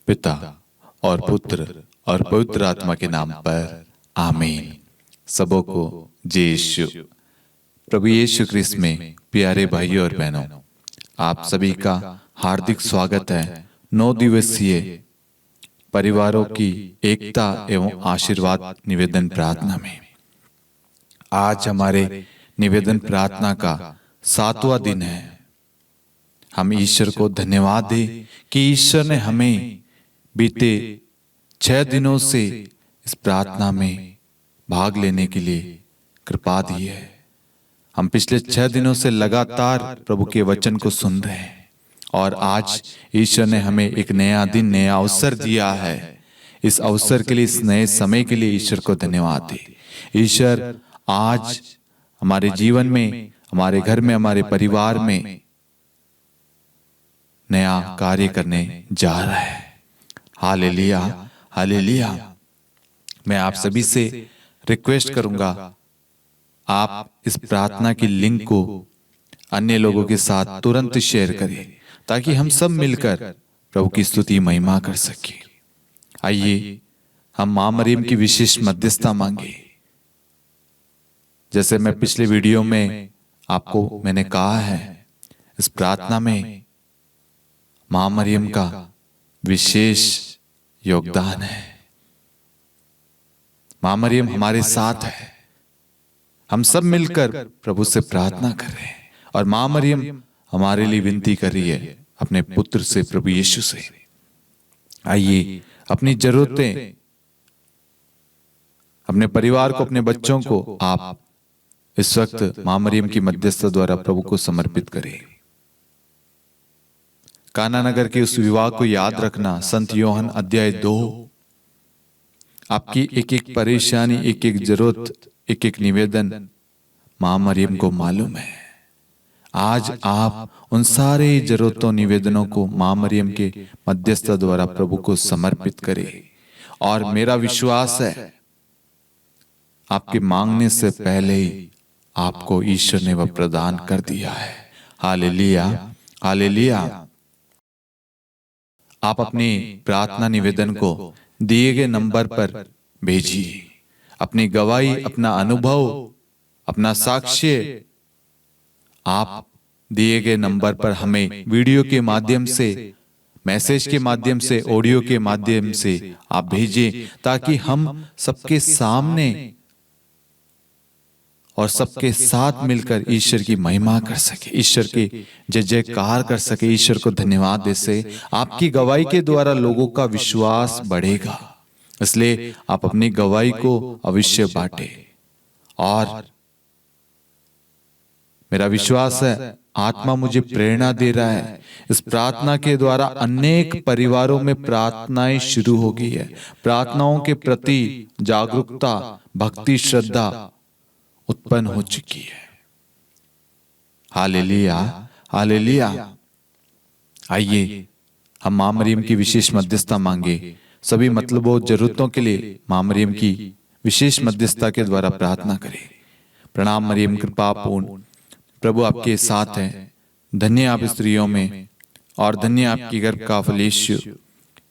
पिता और पुत्र और पवित्र आत्मा के नाम पर आमीन। सबों को जय यीशु। प्रभु यीशु क्रिस्त में प्यारे भाइयों और बहनों, आप सभी का हार्दिक स्वागत है 9 दिवसीय परिवारों की एकता एवं आशीर्वाद निवेदन प्रार्थना में। आज हमारे निवेदन प्रार्थना का 7वां दिन है। हम ईश्वर को धन्यवाद दें कि ईश्वर ने हमें बीते 6 दिनों से इस प्रार्थना में भाग लेने के लिए कृपा दी है। हम पिछले 6 दिनों से लगातार प्रभु के वचन को सुन रहे हैं और आज ईश्वर ने हमें एक नया दिन, नया अवसर दिया है। इस अवसर के लिए, इस नए समय के लिए ईश्वर को धन्यवाद दें। ईश्वर आज हमारे जीवन में, हमारे घर में, हमारे परिवार में नया कार्य करने जा रहा है। Hallelujah, hallelujah. मैं आप सभी से रिक्वेस्ट करूंगा, आप इस प्रार्थना की लिंक को अन्य लोगों के साथ तुरंत शेयर करें ताकि हम सब मिलकर प्रभु की स्तुति महिमा कर सकें। आइए हम मां मरियम की विशेष मध्यस्थता मांगे। जैसे मैं पिछले वीडियो में आपको मैंने कहा है, इस प्रार्थना में मां मरियम का विशेष योगदान है। मां मरियम हमारे साथ है। हम सब मिलकर प्रभु से प्रार्थना कर रहे हैं और मां मरियम हमारे लिए विनती कर रही है अपने पुत्र से, प्रभु यीशु से। आइए अपनी जरूरतें, अपने परिवार को, अपने बच्चों को आप इस वक्त मां मरियम की मध्यस्थता द्वारा प्रभु को समर्पित करें। काना नगर के उस विवाह को याद रखना। संत योहन अध्याय 2। आपकी एक एक परेशानी, एक एक जरूरत, एक एक निवेदन मां मरियम को मालूम है। आज आप उन सारे जरूरतों, निवेदनों को मां मरियम के मध्यस्थता द्वारा प्रभु को समर्पित करें। और मेरा विश्वास है आपके मांगने से पहले ही आपको ईश्वर ने वह प्रदान कर दिया है। Hallelujah, hallelujah. आप अपनी प्रार्थना निवेदन को दिए गए नंबर पर भेजिए। अपनी गवाही, अपना अनुभव, अपना साक्ष्य आप दिए गए नंबर पर हमें वीडियो के माध्यम से, मैसेज के माध्यम से, ऑडियो के माध्यम से आप भेजिए ताकि हम सबके सामने और सबके साथ मिलकर ईश्वर की महिमा कर सके, ईश्वर की जय जयकार कर सके, ईश्वर को धन्यवाद दे से आपकी गवाही के द्वारा लोगों का विश्वास बढ़ेगा। इसलिए आप अपनी गवाही को अवश्य बांटे। और मेरा विश्वास है आत्मा मुझे प्रेरणा दे रहा है, इस प्रार्थना के द्वारा अनेक परिवारों में प्रार्थनाएं शुरू हो गई है। प्रार्थनाओं के प्रति जागरूकता, भक्ति, श्रद्धा उत्पन्न हो चुकी है। Hallelujah, hallelujah. आइए हम मां मरियम की विशेष मध्यस्थता मांगे। सभी मतलबों, जरूरतों के लिए मां मरियम की विशेष मध्यस्थता के द्वारा प्रार्थना करें। प्रणाम मरियम, कृपा पूर्ण, प्रभु आपके साथ है। धन्य आप स्त्रियों में और धन्य आपकी गर्भ का फल यीशु।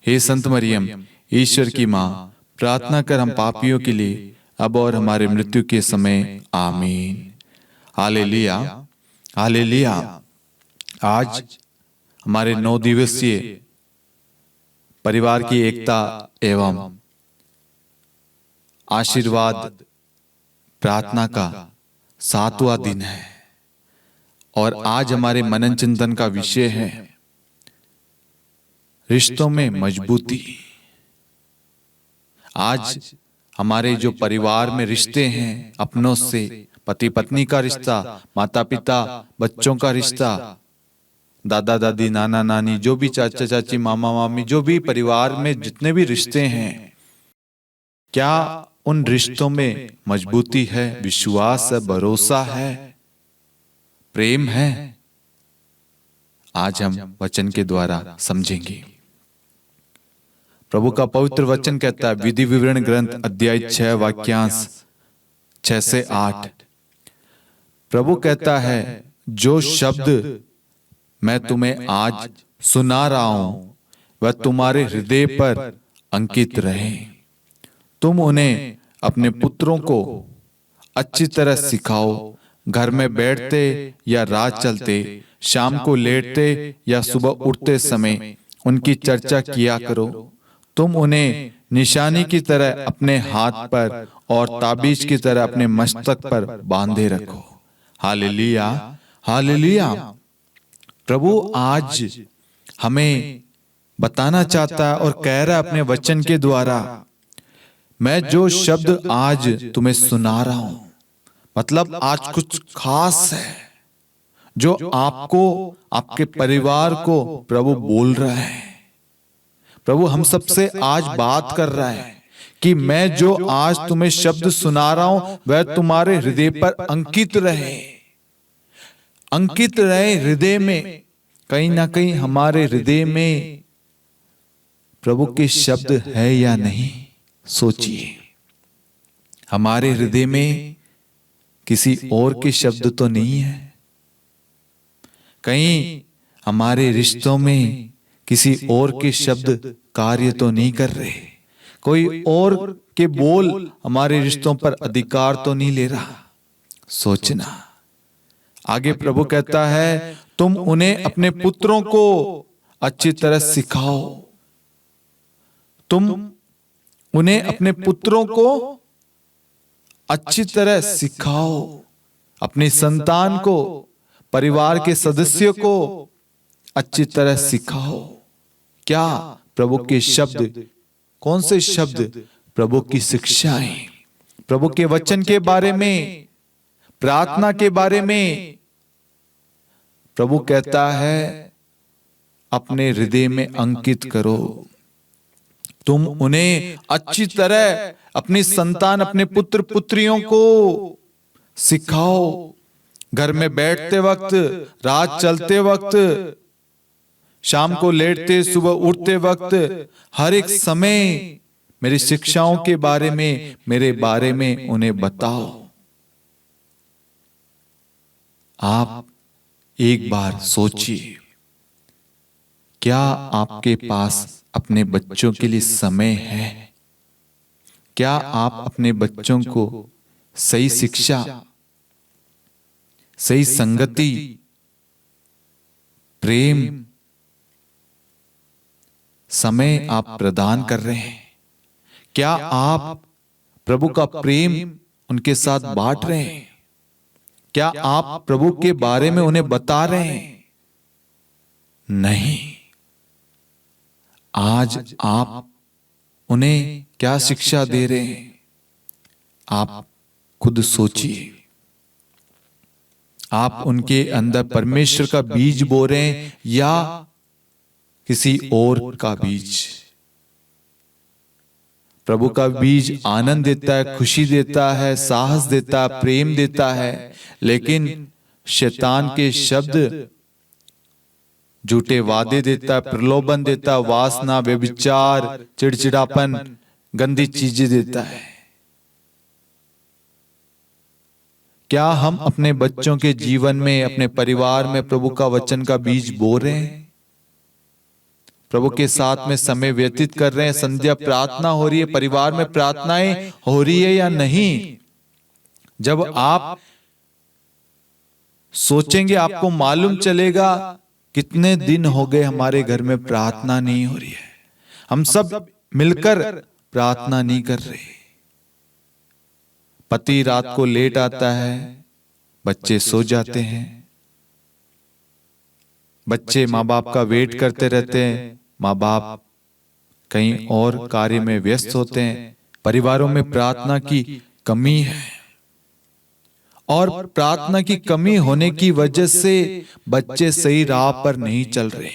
हे संत मरियम, ईश्वर की मां, प्रार्थना कर हम पापियों के लिए अब और हमारे मृत्यु के समय आमीन। Hallelujah, hallelujah. आज हमारे 9 दिवसीय परिवार की एकता एवं आशीर्वाद प्रार्थना का 7वां दिन है और आज हमारे मनन चिंतन का विषय है रिश्तों में मजबूती। आज हमारे जो परिवार में रिश्ते हैं, अपनों से, पति पत्नी का रिश्ता, माता पिता बच्चों का रिश्ता, दादा दादी, नाना नानी, जो भी चाचा चाची, मामा मामी, जो भी परिवार में जितने भी रिश्ते हैं, क्या उन रिश्तों में मजबूती है, विश्वास है, भरोसा है, प्रेम है? आज हम वचन के द्वारा समझेंगे। प्रभु का पवित्र वचन कहता है, विधि विवरण ग्रंथ अध्याय 6 वाक्यांश 6 से 8। प्रभु कहता है, जो शब्द मैं तुम्हें आज सुना रहा हूं वह तुम्हारे हृदय पर अंकित रहे। तुम उन्हें अपने पुत्रों को अच्छी तरह सिखाओ, घर में बैठते या रात चलते, शाम को लेटते या सुबह उठते समय उनकी चर्चा किया करो। तुम उन्हें निशानी की तरह अपने हाथ पर और ताबीज की तरह अपने मस्तक पर बांधे रखो। Hallelujah, hallelujah. प्रभु आज हमें बताना चाहता है और कह रहा है अपने वचन के द्वारा, मैं जो शब्द आज तुम्हें सुना रहा हूं, मतलब आज कुछ खास है जो आपको, आपके परिवार को प्रभु बोल रहा है। प्रभु हम सबसे आज बात कर रहा है कि मैं जो आज तुम्हें शब्द सुना रहा हूं वह तुम्हारे हृदय पर अंकित रहे। अंकित रहे हृदय में। कहीं ना कहीं हमारे हृदय में प्रभु के शब्द है या नहीं, सोचिए। हमारे हृदय में किसी और के शब्द तो नहीं है। कहीं हमारे रिश्तों में किसी और के शब्द कार्य तो नहीं कर रहे। कोई और के बोल हमारे रिश्तों पर अधिकार तो नहीं ले रहा। सोचना। आगे प्रभु कहता है, तुम उन्हें अपने पुत्रों को अच्छी तरह सिखाओ। तुम उन्हें अपने पुत्रों को अच्छी तरह सिखाओ। अपनी संतान को, परिवार के सदस्यों को अच्छी तरह सिखाओ। क्या? प्रभु के शब्द। कौन से शब्द? प्रभु की शिक्षाएं, प्रभु के वचन के बारे में, प्रार्थना के बारे में। प्रभु कहता है अपने हृदय में अंकित करो। तुम उन्हें अच्छी तरह, अपनी संतान, अपने पुत्र पुत्रियों को सिखाओ। घर में बैठते वक्त, रात चलते वक्त, शाम को लेटते, सुबह उठते वक्त, हर एक समय मेरी शिक्षाओं के बारे में, मेरे बारे में उन्हें बताओ। आप एक बार सोचिए, क्या आपके पास अपने बच्चों के लिए समय है? क्या आप अपने बच्चों को सही शिक्षा, सही संगति, प्रेम, समय आप प्रदान कर रहे हैं? क्या आप प्रभु का प्रेम उनके साथ बांट रहे हैं? क्या आप प्रभु के बारे में उन्हें बता रहे हैं? नहीं। आज आप उन्हें क्या शिक्षा दे रहे हैं? आप खुद सोचिए। आप उनके अंदर परमेश्वर का बीज बो रहे हैं या किसी और का बीज? प्रभु का बीज आनंद देता है, खुशी देता है, साहस देता है, प्रेम देता है, लेकिन शैतान के शब्द झूठे वादे देता है, प्रलोभन देता है, वासना, व्यभिचार, चिड़चिड़ापन, गंदी चीजें देता है। क्या हम अपने बच्चों के जीवन में, अपने परिवार में प्रभु का वचन का बीज बो रहे हैं? प्रभु के साथ में समय व्यतीत कर रहे हैं? संध्या प्रार्थना हो रही है, परिवार में प्रार्थनाएं हो रही है या नहीं? जब आप सोचेंगे आपको मालूम चलेगा कितने दिन हो गए हमारे घर में प्रार्थना नहीं हो रही है। हम सब मिलकर प्रार्थना नहीं कर रहे। पति रात को लेट आता है, बच्चे सो जाते हैं, बच्चे माँ बाप का वेट करते रहते हैं, माँ बाप कहीं और कार्य में व्यस्त होते हैं। परिवारों में प्रार्थना की कमी है और प्रार्थना की कमी होने की वजह से बच्चे सही राह पर नहीं चल रहे,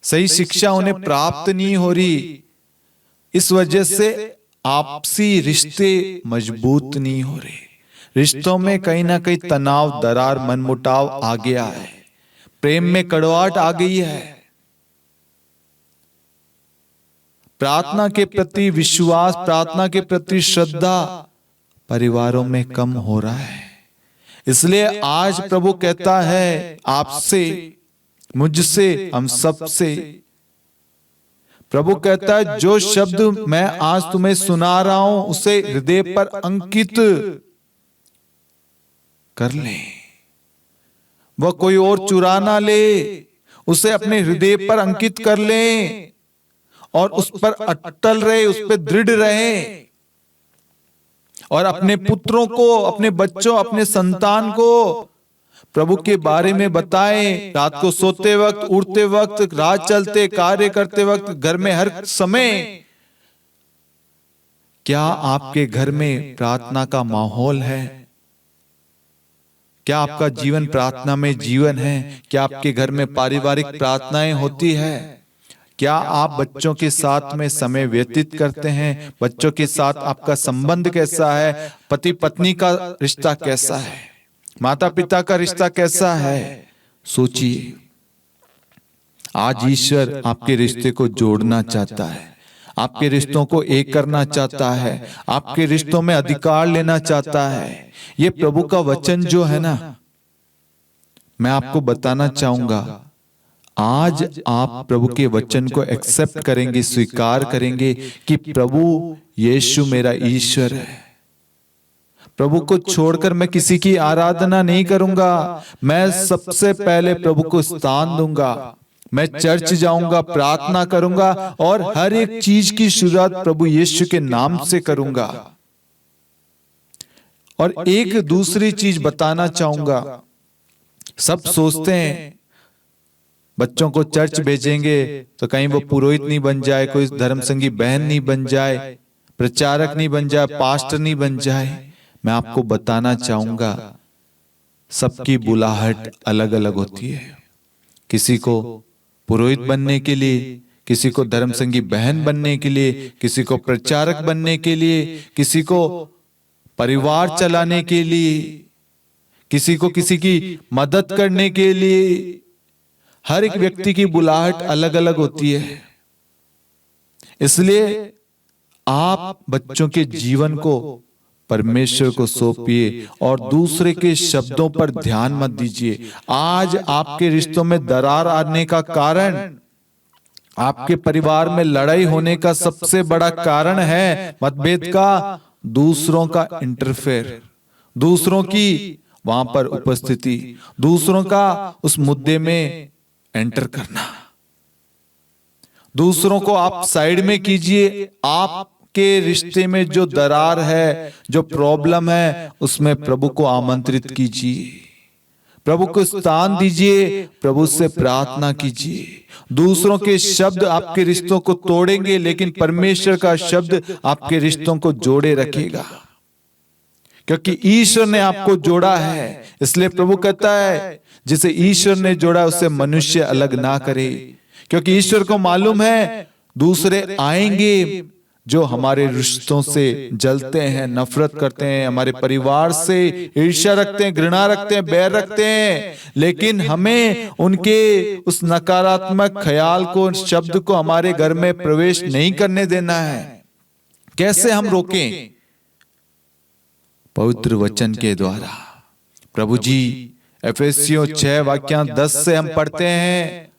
सही शिक्षा उन्हें प्राप्त नहीं हो रही। इस वजह से आपसी रिश्ते मजबूत नहीं हो रहे। रिश्तों में कहीं ना कहीं तनाव, दरार, मनमुटाव आ गया है। प्रेम में कड़वाहट आ गई है। प्रार्थना के प्रति विश्वास, प्रार्थना के प्रति श्रद्धा परिवारों में कम हो रहा है। इसलिए आज प्रभु कहता है आपसे, मुझसे, हम सब से, प्रभु कहता है जो शब्द मैं आज तुम्हें सुना रहा हूं उसे हृदय पर अंकित कर ले, वह कोई और चुरा ना ले, उसे अपने हृदय पर अंकित कर ले और उस पर अटल रहे, उस पर दृढ़ रहे और अपने पुत्रों को, अपने बच्चों, अपने संतान को प्रभु के बारे में बताएं। रात को सोते वक्त, उठते वक्त, राह चलते, कार्य करते वक्त, घर में हर समय। क्या आपके घर में प्रार्थना का माहौल है? क्या आपका जीवन प्रार्थना में जीवन है? क्या आपके घर में पारिवारिक प्रार्थनाएं होती है? क्या आप बच्चों के साथ में समय व्यतीत करते हैं? बच्चों के साथ आपका संबंध कैसा है? पति पत्नी का रिश्ता कैसा है? माता पिता का रिश्ता कैसा है? सोचिए। आज ईश्वर आपके रिश्ते को जोड़ना चाहता है, आपके रिश्तों को एक करना चाहता है, आपके रिश्तों में अधिकार लेना चाहता है। ये प्रभु का वचन जो है ना, मैं आपको बताना चाहूंगा, आज आप प्रभु के वचन को एक्सेप्ट करेंगे, स्वीकार करेंगे कि प्रभु यीशु मेरा ईश्वर है। प्रभु को छोड़कर मैं किसी की आराधना नहीं करूंगा। मैं सबसे पहले प्रभु को स्थान दूंगा। मैं चर्च जाऊंगा, प्रार्थना करूंगा और हर एक चीज की शुरुआत प्रभु यीशु के नाम से करूंगा। और एक दूसरी चीज बताना चाहूंगा। सब सोचते हैं बच्चों को चर्च भेजेंगे तो कहीं वो पुरोहित नहीं बन जाए, कोई धर्मसंगी बहन नहीं बन जाए, प्रचारक नहीं बन जाए, पास्टर नहीं बन जाए। मैं आपको बताना चाहूंगा, सबकी बुलाहट अलग अलग होती है। किसी को पुरोहित बनने के लिए, किसी को धर्मसंगी बहन बनने के लिए, किसी को प्रचारक बनने के लिए, किसी को परिवार चलाने के लिए, किसी को किसी की मदद करने के लिए। हर एक व्यक्ति की बुलाहट अलग अलग होती है। इसलिए आप बच्चों के जीवन को परमेश्वर को सौंपिए और दूसरे के शब्दों पर ध्यान मत दीजिए। आज आपके रिश्तों में दरार आने का कारण, आपके परिवार में लड़ाई होने का सबसे बड़ा कारण है मतभेद का दूसरों का इंटरफेयर, दूसरों की वहां पर उपस्थिति, दूसरों का उस मुद्दे में एंटर करना। दूसरों को आप साइड में कीजिए। आपके रिश्ते में जो दरार है, जो प्रॉब्लम है, उसमें प्रभु को आमंत्रित कीजिए, प्रभु को स्थान दीजिए, प्रभु से प्रार्थना कीजिए। दूसरों के शब्द आपके रिश्तों को तोड़ेंगे, लेकिन परमेश्वर का शब्द आपके रिश्तों को जोड़े रखेगा, क्योंकि ईश्वर ने आपको जोड़ा है। इसलिए प्रभु कहता है जिसे ईश्वर ने जोड़ा उसे मनुष्य अलग ना करे, क्योंकि ईश्वर को मालूम है दूसरे आएंगे जो हमारे रिश्तों से जलते हैं, नफरत करते हैं, हमारे परिवार से ईर्ष्या रखते हैं, घृणा रखते हैं, बैर रखते हैं, लेकिन हमें उनके उस नकारात्मक ख्याल को, शब्द को हमारे घर में प्रवेश नहीं करने देना है। कैसे हम रोकें? पवित्र वचन के द्वारा। प्रभु जी एफेसियों 6 वाक्य 10 से हम पढ़ते हैं,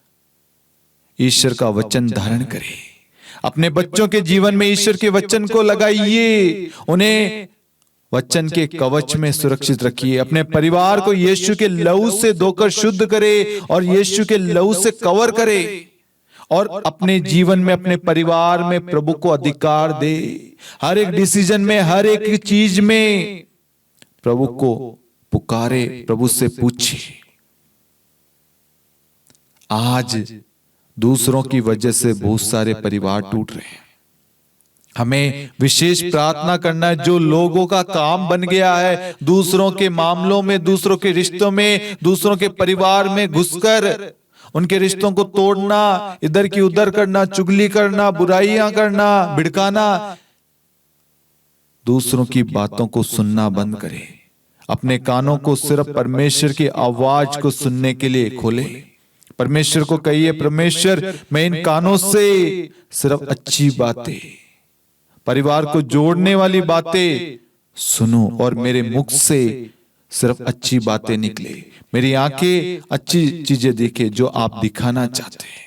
ईश्वर का वचन धारण करें, अपने बच्चों के जीवन में ईश्वर के वचन को लगाइए, उन्हें वचन के कवच में सुरक्षित रखिए। अपने परिवार को यीशु के लहू से धोकर शुद्ध करे और यीशु के लहू से कवर करे और अपने जीवन में, अपने परिवार में प्रभु को अधिकार दे। हर एक डिसीजन में, हर एक चीज में प्रभु को पुकारे, प्रभु से पूछे। आज दूसरों की वजह से बहुत सारे परिवार टूट रहे हैं। हमें विशेष प्रार्थना करना है। जो लोगों का काम बन गया है दूसरों के मामलों में, दूसरों के रिश्तों में, दूसरों के परिवार में घुसकर उनके रिश्तों को तोड़ना, इधर की उधर करना, चुगली करना, बुराइयां करना, भिड़काना, दूसरों की बातों को सुनना बंद करें। अपने कानों को सिर्फ परमेश्वर की आवाज को सुनने के लिए खोले। परमेश्वर को कहिए, परमेश्वर मैं इन कानों से सिर्फ अच्छी बातें, परिवार को जोड़ने वाली बातें सुनो और मेरे मुख से सिर्फ अच्छी बातें निकले, मेरी आंखें अच्छी चीजें देखे जो आप दिखाना चाहते हैं।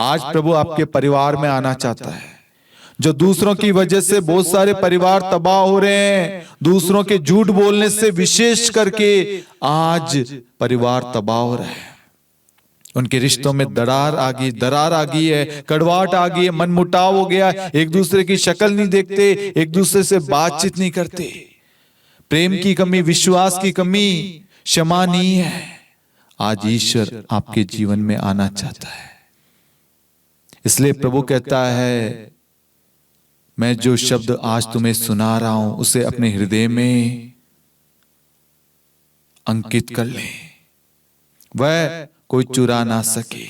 आज प्रभु आपके परिवार में आना चाहता है। जो दूसरों की वजह से बहुत सारे परिवार तबाह हो रहे हैं, दूसरों के झूठ बोलने से विशेष करके आज परिवार तबाह हो रहा है। उनके रिश्तों में दरार आ गई है, कड़वाहट आ गई है, मनमुटाव हो गया, एक दूसरे की शक्ल नहीं देखते, एक दूसरे से बातचीत नहीं करते, प्रेम की कमी, विश्वास की कमी, क्षमा नहीं है। आज ईश्वर आपके जीवन में आना चाहता है। इसलिए प्रभु कहता है, मैं जो शब्द आज तुम्हें सुना रहा हूं उसे अपने हृदय में अंकित कर ले, वह कोई चुरा ना सके।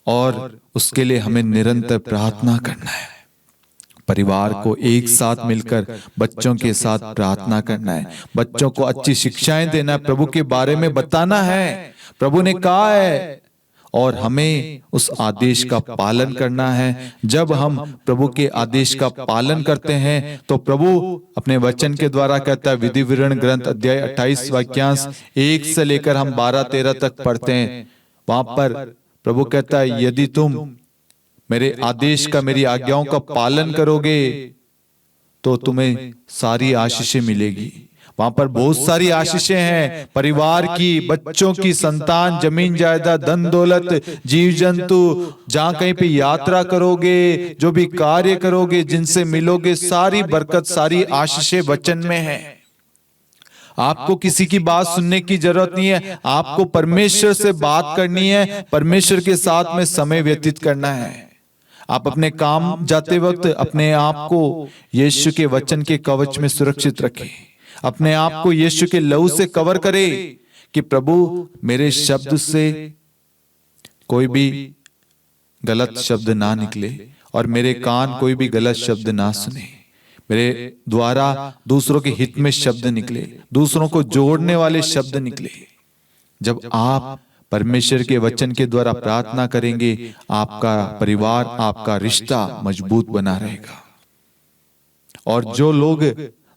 और उसके लिए हमें निरंतर प्रार्थना करना है। परिवार को एक साथ मिलकर बच्चों के साथ प्रार्थना करना है, बच्चों को अच्छी शिक्षाएं देना है, प्रभु के बारे में बताना है, प्रभु ने कहा है, और हमें उस आदेश का पालन करना है। जब हम प्रभु के आदेश का पालन करते हैं तो प्रभु अपने वचन के द्वारा कहता है, विधि विवरण ग्रंथ अध्याय 28 वाक्यांश 1 से लेकर हम 12-13 तक पढ़ते हैं। वहां पर प्रभु कहता है, यदि तुम मेरे आदेश का, मेरी आज्ञाओं का पालन करोगे तो तुम्हें सारी आशीषें मिलेगी। वहां पर बहुत सारी आशीषें हैं, परिवार की, बच्चों की, संतान, जमीन जायदाद, धन दौलत, जीव जंतु, जहां कहीं पे यात्रा करोगे, जो भी कार्य करोगे, जिनसे मिलोगे, सारी बरकत, सारी आशीषें वचन में है। आपको किसी की बात सुनने की जरूरत नहीं है, आपको परमेश्वर से बात करनी है, परमेश्वर के साथ में समय व्यतीत करना है। आप अपने काम जाते वक्त अपने आप को यीशु के वचन के कवच में सुरक्षित रखें, अपने आप को यीशु के लहू से कवर करे कि प्रभु मेरे शब्द से कोई भी गलत शब्द ना निकले और मेरे कान कोई भी गलत शब्द ना सुने, मेरे द्वारा दूसरों के हित में शब्द निकले, दूसरों को जोड़ने वाले शब्द निकले। जब आप परमेश्वर के वचन के द्वारा प्रार्थना करेंगे, आपका परिवार, आपका रिश्ता मजबूत बना रहेगा। और जो लोग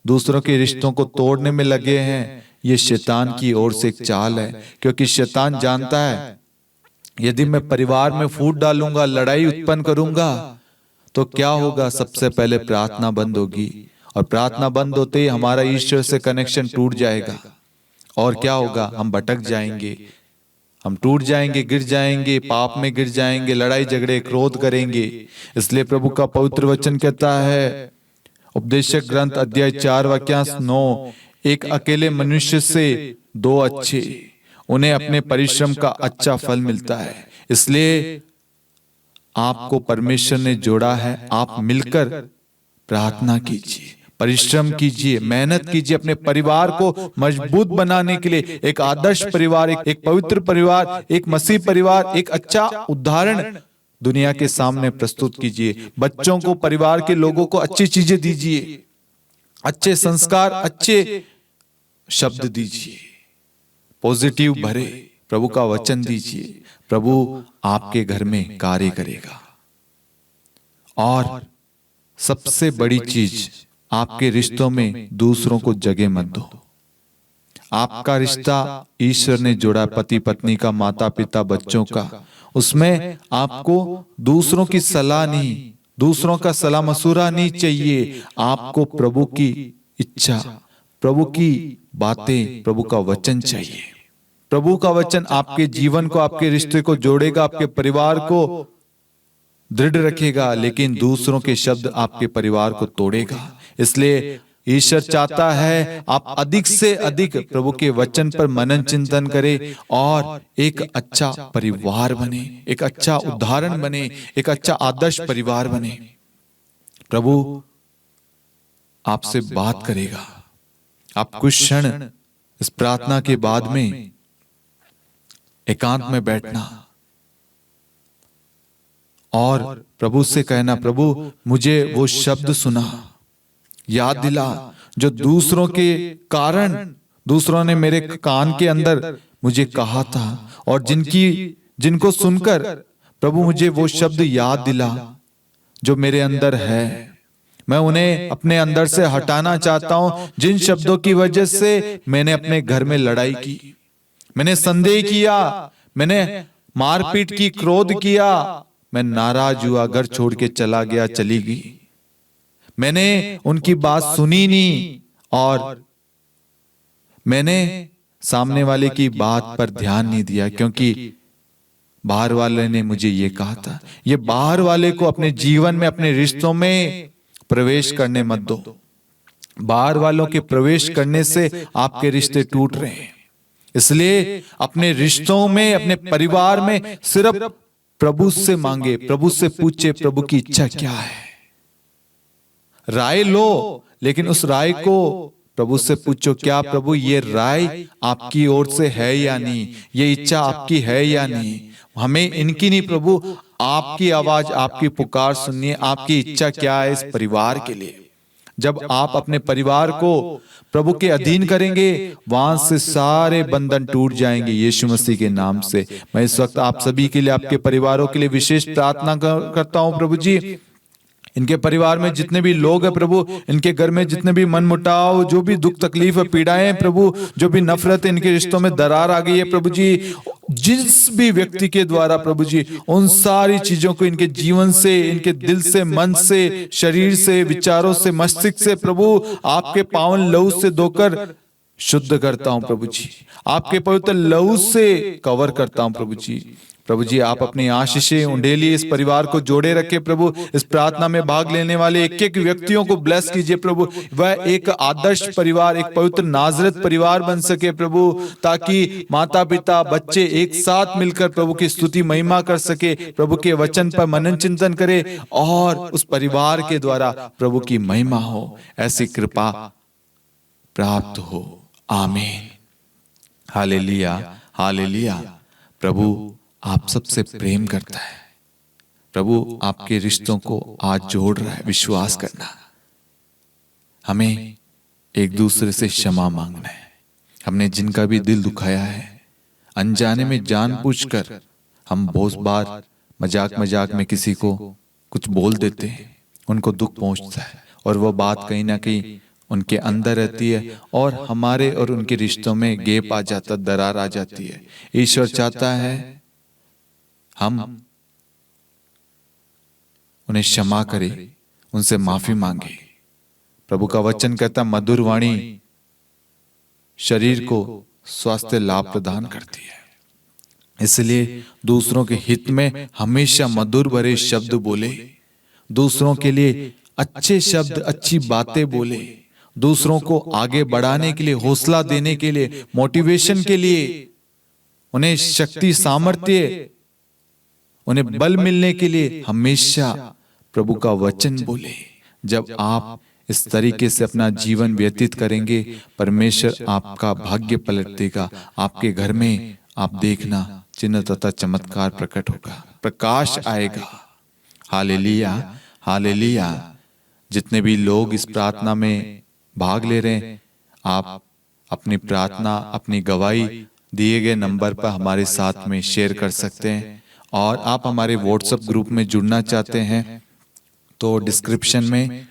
दूसरों के रिश्तों को तोड़ने में लगे हैं, ये शैतान की ओर से एक चाल है, क्योंकि शैतान जानता है यदि मैं परिवार में फूट डालूंगा, लड़ाई उत्पन्न करूंगा तो क्या होगा, सबसे पहले प्रार्थना बंद होगी, और प्रार्थना बंद होते ही हमारा ईश्वर से कनेक्शन टूट जाएगा। और क्या होगा, हम भटक जाएंगे, हम टूट जाएंगे, गिर जाएंगे, पाप में गिर जाएंगे, लड़ाई झगड़े, क्रोध करेंगे। इसलिए प्रभु का पवित्र वचन कहता है, उपदेशक ग्रंथ अध्याय 4 वाक्यांश 9, एक अकेले मनुष्य से 2 अच्छे, उन्हें अपने परिश्रम का अच्छा फल मिलता है। इसलिए आपको परमेश्वर ने जोड़ा है, आप मिलकर प्रार्थना कीजिए, परिश्रम कीजिए, मेहनत कीजिए, अपने परिवार को मजबूत बनाने के लिए एक आदर्श परिवार, एक पवित्र परिवार, एक मसीह परिवार, एक अच्छा उदाहरण दुनिया के सामने प्रस्तुत कीजिए। बच्चों को, परिवार के लोगों को अच्छी चीजें दीजिए, अच्छे संस्कार, अच्छे शब्द दीजिए, पॉजिटिव भरे प्रभु का वचन दीजिए। प्रभु आपके घर में कार्य करेगा। और सबसे बड़ी चीज, आपके रिश्तों में दूसरों को जगह मत दो। आपका रिश्ता ईश्वर ने जोड़ा, पति पत्नी का, माता पिता बच्चों का, उसमें आपको दूसरों की सलाह नहीं, दूसरों का सलाह मशूरा नहीं चाहिए। आपको प्रभु की इच्छा, प्रभु की बातें, प्रभु का वचन चाहिए। प्रभु का वचन आपके जीवन को, आपके रिश्ते को जोड़ेगा, आपके परिवार को दृढ़ रखेगा, लेकिन दूसरों के शब्द आपके परिवार को तोड़ेगा। इसलिए ईश्वर चाहता है आप अधिक से अधिक प्रभु के वचन पर मनन चिंतन करें और एक अच्छा परिवार बने, एक अच्छा उदाहरण बने, एक अच्छा आदर्श परिवार बने। प्रभु आपसे बात करेगा। आप कुछ क्षण इस प्रार्थना के बाद में एकांत में बैठना और प्रभु से कहना, प्रभु मुझे वो शब्द सुना, याद दिला जो दूसरों के कारण दूसरों ने मेरे कान के अंदर मुझे कहा था, और जिनको सुनकर प्रभु मुझे वो शब्द याद दिला जो मेरे अंदर है। मैं उन्हें अपने अंदर से हटाना चाहता हूं, जिन शब्दों की वजह से मैंने अपने घर में लड़ाई की, मैंने संदेह किया, मैंने मारपीट की, क्रोध किया, मैं नाराज हुआ, घर छोड़ के चला गया, चली गई, मैंने उनकी बात सुनी नहीं और मैंने सामने वाले की बात पर ध्यान नहीं दिया, क्योंकि बाहर वाले ने मुझे ये कहा था। ये बाहर वाले को अपने जीवन में, अपने रिश्तों में प्रवेश करने मत दो। बाहर वालों के प्रवेश करने से आपके रिश्ते टूट रहे हैं। इसलिए अपने रिश्तों में, अपने परिवार में सिर्फ प्रभु से मांगे, प्रभु से पूछे प्रभु की इच्छा क्या है। राय लो, लेकिन उस राय को प्रभु से पूछो, क्या प्रभु ये राय आपकी ओर से है या नहीं, ये इच्छा आपकी है या नहीं। हमें इनकी नहीं प्रभु, आपकी आवाज, आपकी पुकार सुननी है। आपकी इच्छा क्या है इस परिवार के लिए। जब आप अपने परिवार को प्रभु के अधीन करेंगे, वहां से सारे बंधन टूट जाएंगे यीशु मसीह के नाम से। मैं इस वक्त आप सभी के लिए, आपके परिवारों के लिए विशेष प्रार्थना करता हूं। प्रभु जी, इनके परिवार में जितने भी लोग हैं प्रभु, इनके घर में जितने भी मनमुटाव, जो भी दुख तकलीफ है, पीड़ाएं प्रभु, जो भी नफरत है, इनके रिश्तों में दरार आ गई है प्रभु जी, जिस भी व्यक्ति के द्वारा प्रभु जी उन सारी चीजों को इनके जीवन से, इनके दिल से, मन से, शरीर से, विचारों से, मस्तिष्क से प्रभु आपके पावन लहू से धोकर शुद्ध करता हूं प्रभु जी। आपके पवित्र लहू से कवर करता हूं प्रभु जी। प्रभु जी, आप अपनी आशीषें उंडेलिए, इस परिवार को जोड़े रखे प्रभु। इस प्रार्थना में भाग लेने वाले एक एक व्यक्तियों को ब्लेस कीजिए प्रभु। वह एक आदर्श परिवार, एक पवित्र नाजरत परिवार बन सके प्रभु, ताकि माता पिता बच्चे एक साथ मिलकर प्रभु की स्तुति महिमा कर सके, प्रभु के वचन पर मनन चिंतन करे और उस परिवार के द्वारा प्रभु की महिमा हो। ऐसी कृपा प्राप्त हो। आमीन। Hallelujah, hallelujah. प्रभु आप सबसे प्रेम करता है। प्रभु आपके रिश्तों को आज जोड़ रहा है। विश्वास करना, हमें एक दूसरे से क्षमा मांगना है। हमने जिनका भी दिल दुखाया है, अनजाने में जानबूझकर हम बहुत बार मजाक मजाक में किसी को कुछ बोल देते हैं, उनको दुख पहुंचता है और वो बात कहीं ना कहीं उनके अंदर रहती है और हमारे और उनके रिश्तों में गैप आ जाता, दरार आ जाती है। ईश्वर चाहता है हम उन्हें क्षमा करें, उनसे माफी मांगे। प्रभु का वचन कहता, मधुर वाणी शरीर को स्वास्थ्य लाभ प्रदान करती है। इसलिए दूसरों के हित में हमेशा मधुर भरे शब्द बोले, दूसरों के लिए अच्छे शब्द, अच्छी बातें बोले, दूसरों को आगे बढ़ाने के लिए, हौसला देने के लिए, मोटिवेशन के लिए, उन्हें शक्ति, सामर्थ्य, उन्हें बल मिलने के लिए हमेशा प्रभु का वचन बोले। जब आप इस तरीके से अपना जीवन व्यतीत करेंगे, परमेश्वर आपका भाग्य पलट देगा। आपके घर में आप देखना चिन्ह तथा चमत्कार प्रकट होगा, प्रकाश आएगा। Hallelujah, hallelujah. जितने भी लोग इस प्रार्थना में भाग ले रहे हैं, आप अपनी प्रार्थना, अपनी गवाही दिए गए नंबर पर हमारे साथ में शेयर कर सकते हैं। और आप हमारे व्हाट्सएप ग्रुप में जुड़ना चाहते हैं तो डिस्क्रिप्शन में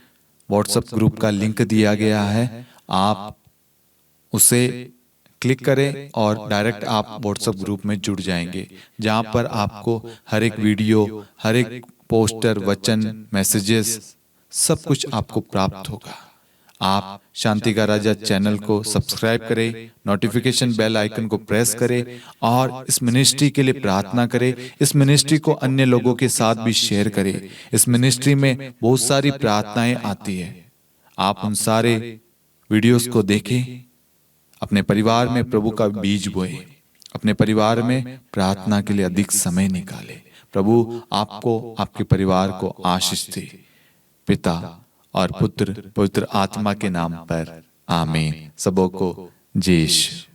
व्हाट्सएप ग्रुप का लिंक दिया गया है, आप उसे क्लिक करें और डायरेक्ट आप व्हाट्सएप ग्रुप में जुड़ जाएंगे, जहां पर आपको हर एक वीडियो, हर एक पोस्टर, वचन, मैसेजेस, सब कुछ आपको प्राप्त होगा। आप शांति का राजा चैनल को सब्सक्राइब करें, नोटिफिकेशन बेल आइकन को प्रेस करें और इस मिनिस्ट्री के लिए प्रार्थना करें। इस मिनिस्ट्री को अन्य लोगों के साथ भी शेयर करें। इस मिनिस्ट्री में बहुत सारी प्रार्थनाएं आती है, आप उन सारे वीडियोस को देखें, अपने परिवार में प्रभु का बीज बोए, अपने परिवार में प्रार्थना के लिए अधिक समय निकाले। प्रभु आपको, आपके परिवार को आशीष दे। पिता और पुत्र पवित्र आत्मा के नाम पर आमीन। सबों को जय यीशु।